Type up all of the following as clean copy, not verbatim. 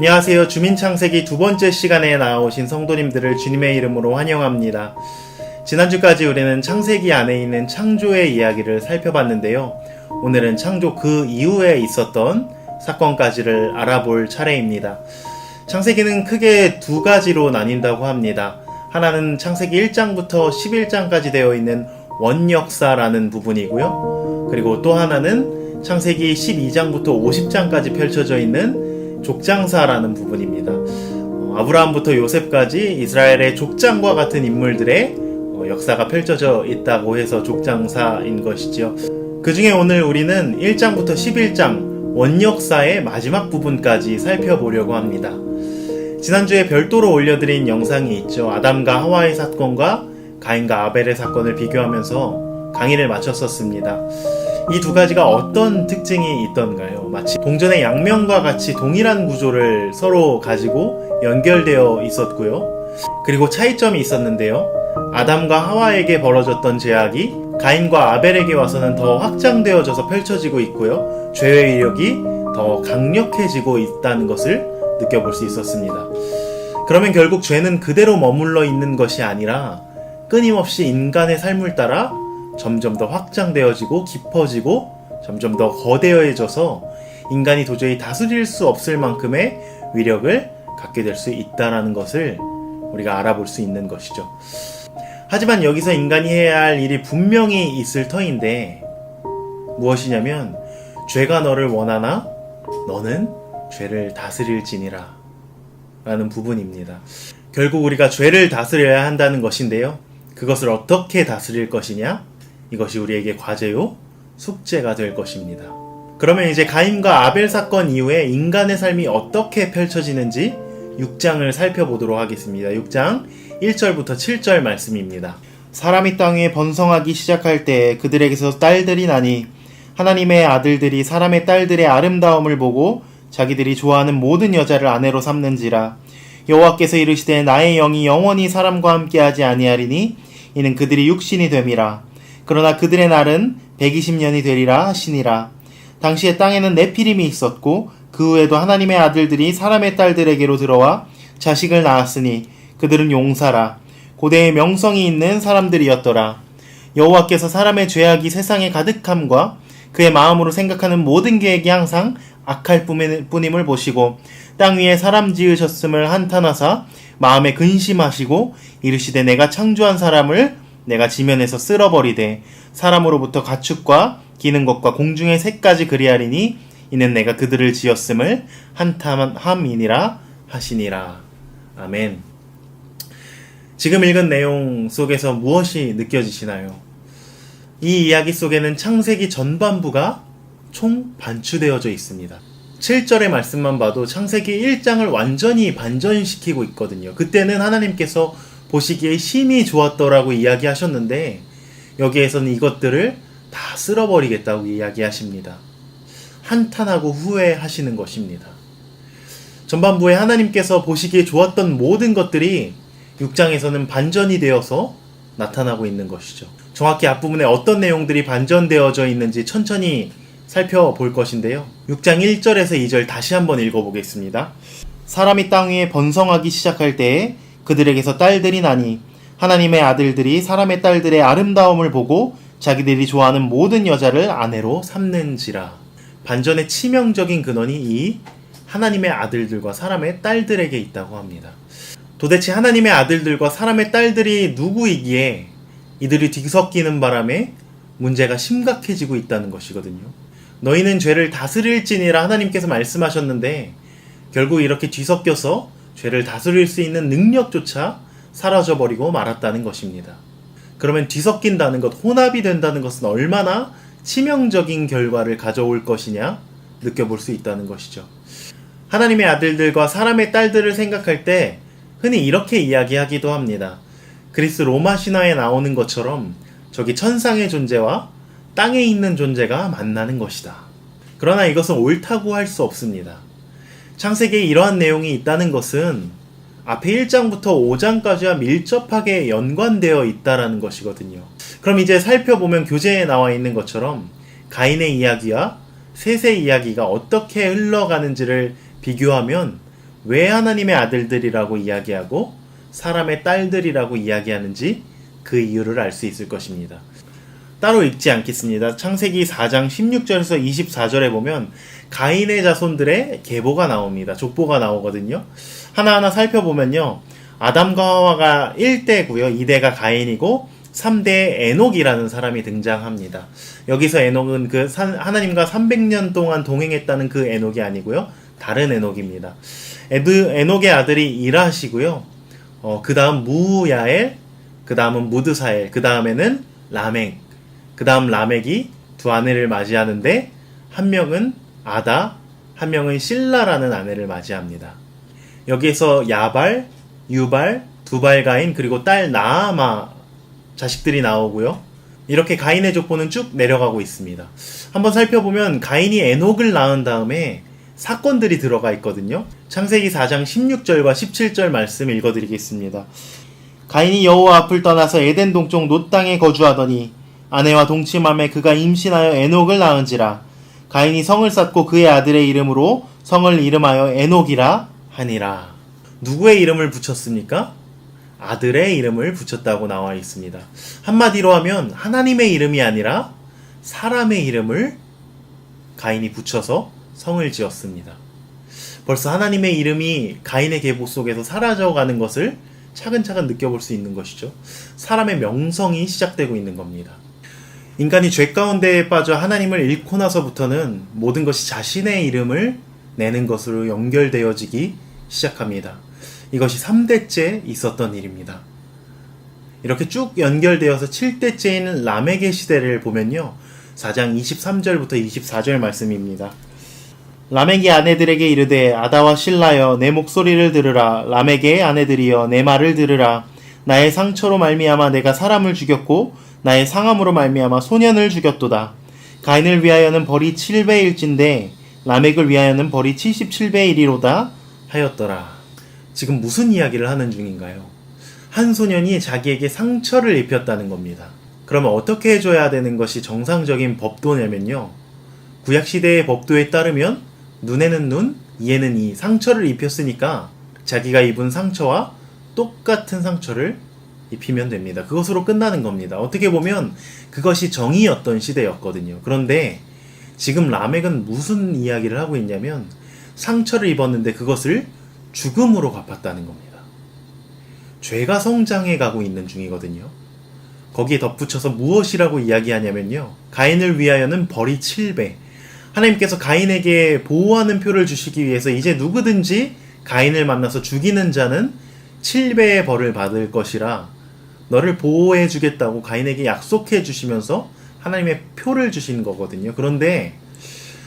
안녕하세요. 주민창세기 두 번째 시간에 나오신 성도님들을 주님의 이름으로 환영합니다. 지난주까지 우리는 창세기 안에 있는 창조의 이야기를 살펴봤는데요. 오늘은 창조 그 이후에 있었던 사건까지를 알아볼 차례입니다. 창세기는 크게 두 가지로 나뉜다고 합니다. 하나는 창세기 1장부터 11장까지 되어 있는 원역사라는 부분이고요. 그리고 또 하나는 창세기 12장부터 50장까지 펼쳐져 있는 족장사라는 부분입니다. 아브라함부터 요셉까지 이스라엘의 족장과 같은 인물들의 역사가 펼쳐져 있다고 해서 족장사인 것이죠. 그 중에 오늘 우리는 1장부터 11장 원역사의 마지막 부분까지 살펴보려고 합니다. 지난주에 별도로 올려드린 영상이 있죠. 아담과 하와의 사건과 가인과 아벨의 사건을 비교하면서 강의를 마쳤었습니다. 이 두 가지가 어떤 특징이 있던가요? 마치 동전의 양면과 같이 동일한 구조를 서로 가지고 연결되어 있었고요. 그리고 차이점이 있었는데요. 아담과 하와에게 벌어졌던 죄악이 가인과 아벨에게 와서는 더 확장되어져서 펼쳐지고 있고요. 죄의 위력이 더 강력해지고 있다는 것을 느껴볼 수 있었습니다. 그러면 결국 죄는 그대로 머물러 있는 것이 아니라 끊임없이 인간의 삶을 따라 점점 더 확장되어지고 깊어지고 점점 더 거대해져서 인간이 도저히 다스릴 수 없을 만큼의 위력을 갖게 될 수 있다는 것을 우리가 알아볼 수 있는 것이죠. 하지만 여기서 인간이 해야 할 일이 분명히 있을 터인데 무엇이냐면 죄가 너를 원하나 너는 죄를 다스릴지니라 라는 부분입니다. 결국 우리가 죄를 다스려야 한다는 것인데요. 그것을 어떻게 다스릴 것이냐? 이것이 우리에게 과제요, 숙제가 될 것입니다. 그러면 이제 가인과 아벨 사건 이후에 인간의 삶이 어떻게 펼쳐지는지 6장을 살펴보도록 하겠습니다. 6장 1절부터 7절 말씀입니다. 사람이 땅 위에 번성하기 시작할 때 그들에게서 딸들이 나니 하나님의 아들들이 사람의 딸들의 아름다움을 보고 자기들이 좋아하는 모든 여자를 아내로 삼는지라. 여호와께서 이르시되 나의 영이 영원히 사람과 함께하지 아니하리니 이는 그들이 육신이 됨이라. 그러나 그들의 날은 120년이 되리라 하시니라. 당시에 땅에는 네피림이 있었고 그 후에도 하나님의 아들들이 사람의 딸들에게로 들어와 자식을 낳았으니 그들은 용사라. 고대의 명성이 있는 사람들이었더라. 여호와께서 사람의 죄악이 세상에 가득함과 그의 마음으로 생각하는 모든 계획이 항상 악할 뿐임을 보시고 땅 위에 사람 지으셨음을 한탄하사 마음에 근심하시고 이르시되 내가 창조한 사람을 내가 지면에서 쓸어버리되 사람으로부터 가축과 기는 것과 공중의 새까지 그리하리니 이는 내가 그들을 지었음을 한탄함이니라 하시니라. 아멘. 지금 읽은 내용 속에서 무엇이 느껴지시나요? 이 이야기 속에는 창세기 전반부가 총 반추되어져 있습니다. 7절의 말씀만 봐도 창세기 1장을 완전히 반전시키고 있거든요. 그때는 하나님께서 보시기에 심히 좋았더라고 이야기하셨는데 여기에서는 이것들을 다 쓸어버리겠다고 이야기하십니다. 한탄하고 후회하시는 것입니다. 전반부에 하나님께서 보시기에 좋았던 모든 것들이 6장에서는 반전이 되어서 나타나고 있는 것이죠. 정확히 앞부분에 어떤 내용들이 반전되어져 있는지 천천히 살펴볼 것인데요. 6장 1절에서 2절 다시 한번 읽어보겠습니다. 사람이 땅 위에 번성하기 시작할 때에 그들에게서 딸들이 나니 하나님의 아들들이 사람의 딸들의 아름다움을 보고 자기들이 좋아하는 모든 여자를 아내로 삼는지라. 반전의 치명적인 근원이 이 하나님의 아들들과 사람의 딸들에게 있다고 합니다. 도대체 하나님의 아들들과 사람의 딸들이 누구이기에 이들이 뒤섞이는 바람에 문제가 심각해지고 있다는 것이거든요. 너희는 죄를 다스릴지니라 하나님께서 말씀하셨는데 결국 이렇게 뒤섞여서 죄를 다스릴 수 있는 능력조차 사라져버리고 말았다는 것입니다. 그러면 뒤섞인다는 것, 혼합이 된다는 것은 얼마나 치명적인 결과를 가져올 것이냐 느껴볼 수 있다는 것이죠. 하나님의 아들들과 사람의 딸들을 생각할 때 흔히 이렇게 이야기하기도 합니다. 그리스 로마 신화에 나오는 것처럼 저기 천상의 존재와 땅에 있는 존재가 만나는 것이다. 그러나 이것은 옳다고 할 수 없습니다. 창세기에 이러한 내용이 있다는 것은 앞에 1장부터 5장까지와 밀접하게 연관되어 있다는 것이거든요. 그럼 이제 살펴보면 교재에 나와 있는 것처럼 가인의 이야기와 셋의 이야기가 어떻게 흘러가는지를 비교하면 왜 하나님의 아들들이라고 이야기하고 사람의 딸들이라고 이야기하는지 그 이유를 알 수 있을 것입니다. 따로 읽지 않겠습니다. 창세기 4장 16절에서 24절에 보면 가인의 자손들의 계보가 나옵니다. 족보가 나오거든요. 하나하나 살펴보면요. 아담과 하와가 1대고요. 2대가 가인이고 3대에 에녹이라는 사람이 등장합니다. 여기서 에녹은 하나님과 300년 동안 동행했다는 그 에녹이 아니고요. 다른 에녹입니다. 에녹의 아들이 이라시고요. 그 다음 무야엘, 그 다음은 무드사엘, 그 다음에는 라멕, 그 다음 라멕이 두 아내를 맞이하는데 한 명은 아다, 한 명은 실라라는 아내를 맞이합니다. 여기에서 야발, 유발, 두발 가인, 그리고 딸 나아마 자식들이 나오고요. 이렇게 가인의 족보는 쭉 내려가고 있습니다. 한번 살펴보면 가인이 에녹을 낳은 다음에 사건들이 들어가 있거든요. 창세기 4장 16절과 17절 말씀 읽어드리겠습니다. 가인이 여호와 앞을 떠나서 에덴 동쪽 놋 땅에 거주하더니 아내와 동침함에 그가 임신하여 에녹을 낳은지라. 가인이 성을 쌓고 그의 아들의 이름으로 성을 이름하여 에녹이라 하니라. 누구의 이름을 붙였습니까? 아들의 이름을 붙였다고 나와 있습니다. 한마디로 하면 하나님의 이름이 아니라 사람의 이름을 가인이 붙여서 성을 지었습니다. 벌써 하나님의 이름이 가인의 계보 속에서 사라져가는 것을 차근차근 느껴볼 수 있는 것이죠. 사람의 명성이 시작되고 있는 겁니다. 인간이 죄 가운데에 빠져 하나님을 잃고 나서부터는 모든 것이 자신의 이름을 내는 것으로 연결되어지기 시작합니다. 이것이 3대째 있었던 일입니다. 이렇게 쭉 연결되어서 7대째인 라멕의 시대를 보면요. 4장 23절부터 24절 말씀입니다. 라멕이 아내들에게 이르되 아다와 실라여 내 목소리를 들으라. 라멕의 아내들이여 내 말을 들으라. 나의 상처로 말미암아 내가 사람을 죽였고 나의 상함으로 말미암아 소년을 죽였도다. 가인을 위하여는 벌이 7배일진데 라멕을 위하여는 벌이 77배이리로다 하였더라. 지금 무슨 이야기를 하는 중인가요? 한 소년이 자기에게 상처를 입혔다는 겁니다. 그러면 어떻게 해줘야 되는 것이 정상적인 법도냐면요. 구약시대의 법도에 따르면 눈에는 눈, 이에는 이. 상처를 입혔으니까 자기가 입은 상처와 똑같은 상처를 입히면 됩니다. 그것으로 끝나는 겁니다. 어떻게 보면 그것이 정의였던 시대였거든요. 그런데 지금 라멕은 무슨 이야기를 하고 있냐면 상처를 입었는데 그것을 죽음으로 갚았다는 겁니다. 죄가 성장해 가고 있는 중이거든요. 거기에 덧붙여서 무엇이라고 이야기하냐면요. 가인을 위하여는 벌이 7배. 하나님께서 가인에게 보호하는 표를 주시기 위해서 이제 누구든지 가인을 만나서 죽이는 자는 7배의 벌을 받을 것이라 너를 보호해 주겠다고 가인에게 약속해 주시면서 하나님의 표를 주신 거거든요. 그런데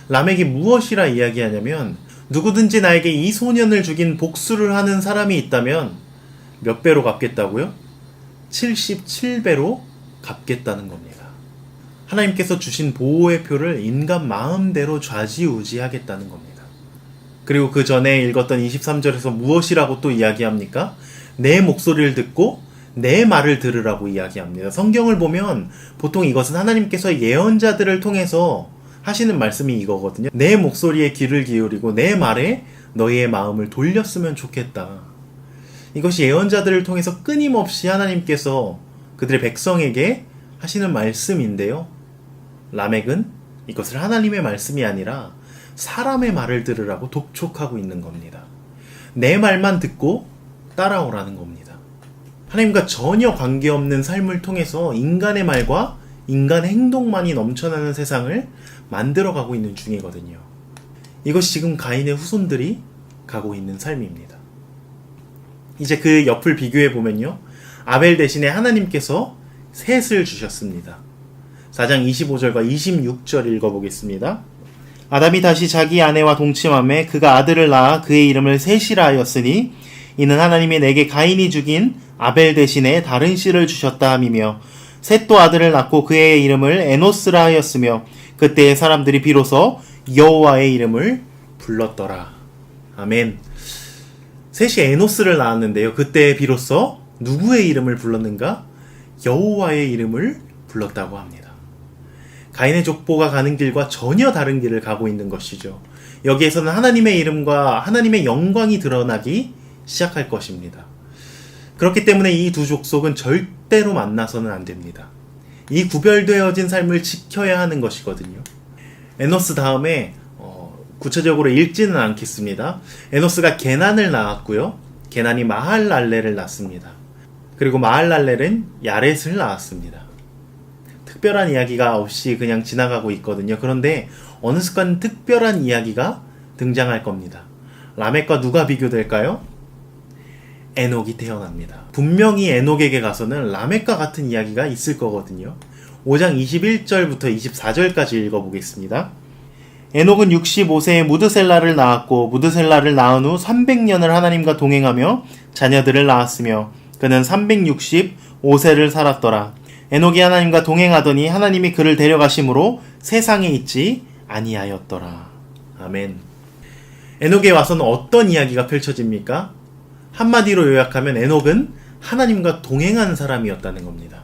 라멕이 무엇이라 이야기하냐면 누구든지 나에게 이 소년을 죽인 복수를 하는 사람이 있다면 몇 배로 갚겠다고요? 77배로 갚겠다는 겁니다. 하나님께서 주신 보호의 표를 인간 마음대로 좌지우지하겠다는 겁니다. 그리고 그 전에 읽었던 23절에서 무엇이라고 또 이야기합니까? 내 목소리를 듣고 내 말을 들으라고 이야기합니다. 성경을 보면 보통 이것은 하나님께서 예언자들을 통해서 하시는 말씀이 이거거든요. 내 목소리에 귀를 기울이고 내 말에 너희의 마음을 돌렸으면 좋겠다. 이것이 예언자들을 통해서 끊임없이 하나님께서 그들의 백성에게 하시는 말씀인데요. 라멕은 이것을 하나님의 말씀이 아니라 사람의 말을 들으라고 독촉하고 있는 겁니다. 내 말만 듣고 따라오라는 겁니다. 하나님과 전혀 관계없는 삶을 통해서 인간의 말과 인간의 행동만이 넘쳐나는 세상을 만들어가고 있는 중이거든요. 이것이 지금 가인의 후손들이 가고 있는 삶입니다. 이제 그 옆을 비교해 보면요. 아벨 대신에 하나님께서 셋을 주셨습니다. 4장 25절과 26절 읽어보겠습니다. 아담이 다시 자기 아내와 동침함에 그가 아들을 낳아 그의 이름을 셋이라 하였으니 이는 하나님이 내게 가인이 죽인 아벨 대신에 다른 씨를 주셨다 함이며 셋도 아들을 낳고 그의 이름을 에노스라 하였으며 그때의 사람들이 비로소 여호와의 이름을 불렀더라. 아멘. 셋이 에노스를 낳았는데요. 그때 비로소 누구의 이름을 불렀는가? 여호와의 이름을 불렀다고 합니다. 가인의 족보가 가는 길과 전혀 다른 길을 가고 있는 것이죠. 여기에서는 하나님의 이름과 하나님의 영광이 드러나기 시작할 것입니다. 그렇기 때문에 이 두 족속은 절대로 만나서는 안 됩니다. 이 구별되어진 삶을 지켜야 하는 것이거든요. 에노스 다음에 구체적으로 읽지는 않겠습니다. 에노스가 게난을 낳았고요. 게난이 마할랄렐을 낳습니다. 그리고 마할랄렐은 야렛을 낳았습니다. 특별한 이야기가 없이 그냥 지나가고 있거든요. 그런데 어느 순간 특별한 이야기가 등장할 겁니다. 라멕과 누가 비교될까요? 에녹이 태어납니다. 분명히 에녹에게 가서는 라멕과 같은 이야기가 있을 거거든요. 5장 21절부터 24절까지 읽어보겠습니다. 에녹은 65세에 무드셀라를 낳았고 무드셀라를 낳은 후 300년을 하나님과 동행하며 자녀들을 낳았으며 그는 365세를 살았더라. 에녹이 하나님과 동행하더니 하나님이 그를 데려가심으로 세상에 있지 아니하였더라. 아멘. 에녹에 와서는 어떤 이야기가 펼쳐집니까? 한마디로 요약하면 에녹은 하나님과 동행한 사람이었다는 겁니다.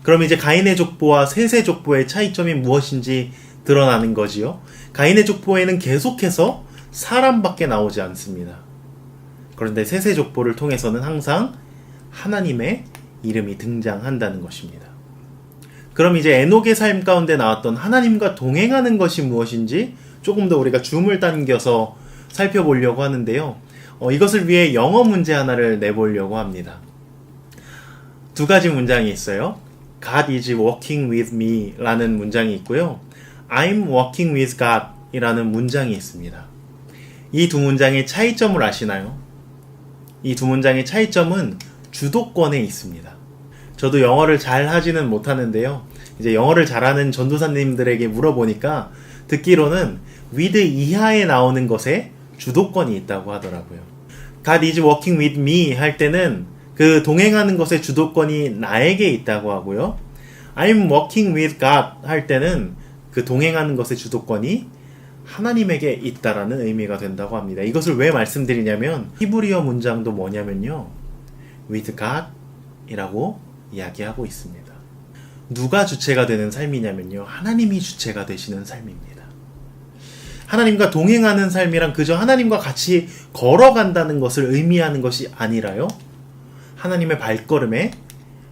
그럼 이제 가인의 족보와 셋의 족보의 차이점이 무엇인지 드러나는 거지요. 가인의 족보에는 계속해서 사람밖에 나오지 않습니다. 그런데 셋의 족보를 통해서는 항상 하나님의 이름이 등장한다는 것입니다. 그럼 이제 에녹의 삶 가운데 나왔던 하나님과 동행하는 것이 무엇인지 조금 더 우리가 줌을 당겨서 살펴보려고 하는데요. 이것을 위해 영어 문제 하나를 내보려고 합니다. 두 가지 문장이 있어요. God is walking with me 라는 문장이 있고요. I'm walking with God 이라는 문장이 있습니다. 이 두 문장의 차이점을 아시나요? 이 두 문장의 차이점은 주도권에 있습니다. 저도 영어를 잘 하지는 못하는데요. 이제 영어를 잘하는 전도사님들에게 물어보니까 듣기로는 with 이하에 나오는 것에 주도권이 있다고 하더라고요. God is walking with me 할 때는 그 동행하는 것의 주도권이 나에게 있다고 하고요. I'm walking with God 할 때는 그 동행하는 것의 주도권이 하나님에게 있다라는 의미가 된다고 합니다. 이것을 왜 말씀드리냐면 히브리어 문장도 뭐냐면요. with God 이라고 이야기하고 있습니다. 누가 주체가 되는 삶이냐면요. 하나님이 주체가 되시는 삶입니다. 하나님과 동행하는 삶이란 그저 하나님과 같이 걸어간다는 것을 의미하는 것이 아니라요. 하나님의 발걸음에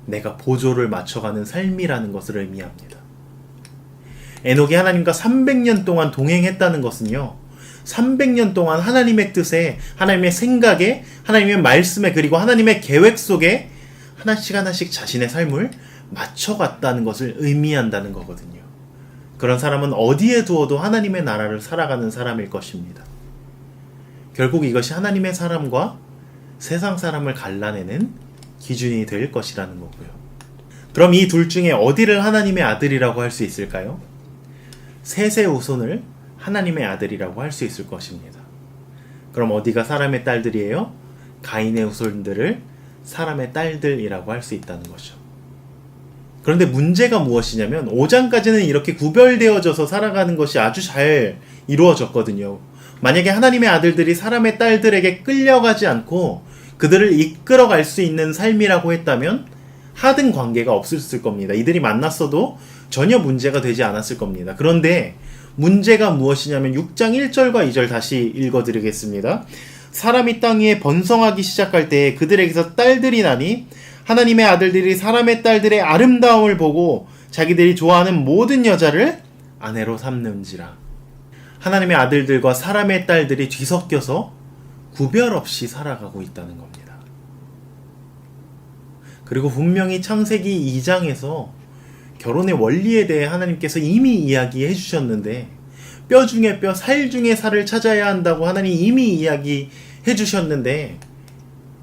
내가 보조를 맞춰가는 삶이라는 것을 의미합니다. 에녹이 하나님과 300년 동안 동행했다는 것은요. 300년 동안 하나님의 뜻에, 하나님의 생각에, 하나님의 말씀에, 그리고 하나님의 계획 속에 하나씩 하나씩 자신의 삶을 맞춰갔다는 것을 의미한다는 거거든요. 그런 사람은 어디에 두어도 하나님의 나라를 살아가는 사람일 것입니다. 결국 이것이 하나님의 사람과 세상 사람을 갈라내는 기준이 될 것이라는 거고요. 그럼 이 둘 중에 어디를 하나님의 아들이라고 할 수 있을까요? 셋의 후손을 하나님의 아들이라고 할 수 있을 것입니다. 그럼 어디가 사람의 딸들이에요? 가인의 후손들을 사람의 딸들이라고 할 수 있다는 거죠. 그런데 문제가 무엇이냐면 5장까지는 이렇게 구별되어져서 살아가는 것이 아주 잘 이루어졌거든요. 만약에 하나님의 아들들이 사람의 딸들에게 끌려가지 않고 그들을 이끌어갈 수 있는 삶이라고 했다면 하등 관계가 없었을 겁니다. 이들이 만났어도 전혀 문제가 되지 않았을 겁니다. 그런데 문제가 무엇이냐면 6장 1절과 2절 다시 읽어드리겠습니다. 사람이 땅 위에 번성하기 시작할 때 그들에게서 딸들이 나니 하나님의 아들들이 사람의 딸들의 아름다움을 보고 자기들이 좋아하는 모든 여자를 아내로 삼는지라. 하나님의 아들들과 사람의 딸들이 뒤섞여서 구별 없이 살아가고 있다는 겁니다. 그리고 분명히 창세기 2장에서 결혼의 원리에 대해 하나님께서 이미 이야기해 주셨는데 뼈 중에 뼈, 살 중에 살을 찾아야 한다고 하나님 이미 이야기해 주셨는데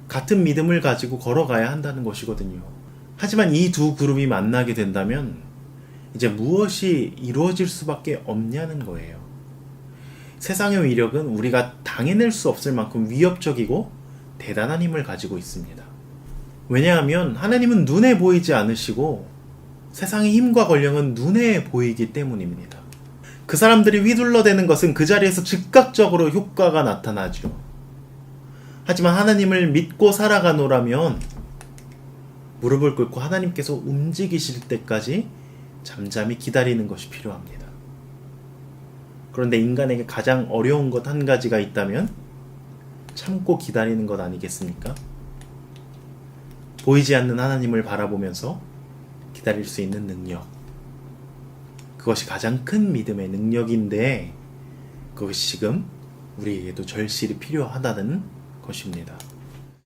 같은 믿음을 가지고 걸어가야 한다는 것이거든요. 하지만 이 두 그룹이 만나게 된다면 이제 무엇이 이루어질 수밖에 없냐는 거예요. 세상의 위력은 우리가 당해낼 수 없을 만큼 위협적이고 대단한 힘을 가지고 있습니다. 왜냐하면 하나님은 눈에 보이지 않으시고 세상의 힘과 권력은 눈에 보이기 때문입니다. 그 사람들이 휘둘러대는 것은 그 자리에서 즉각적으로 효과가 나타나죠. 하지만 하나님을 믿고 살아가노라면 무릎을 꿇고 하나님께서 움직이실 때까지 잠잠히 기다리는 것이 필요합니다. 그런데 인간에게 가장 어려운 것 한 가지가 있다면 참고 기다리는 것 아니겠습니까? 보이지 않는 하나님을 바라보면서 기다릴 수 있는 능력. 그것이 가장 큰 믿음의 능력인데 그것이 지금 우리에게도 절실히 필요하다는 것입니다.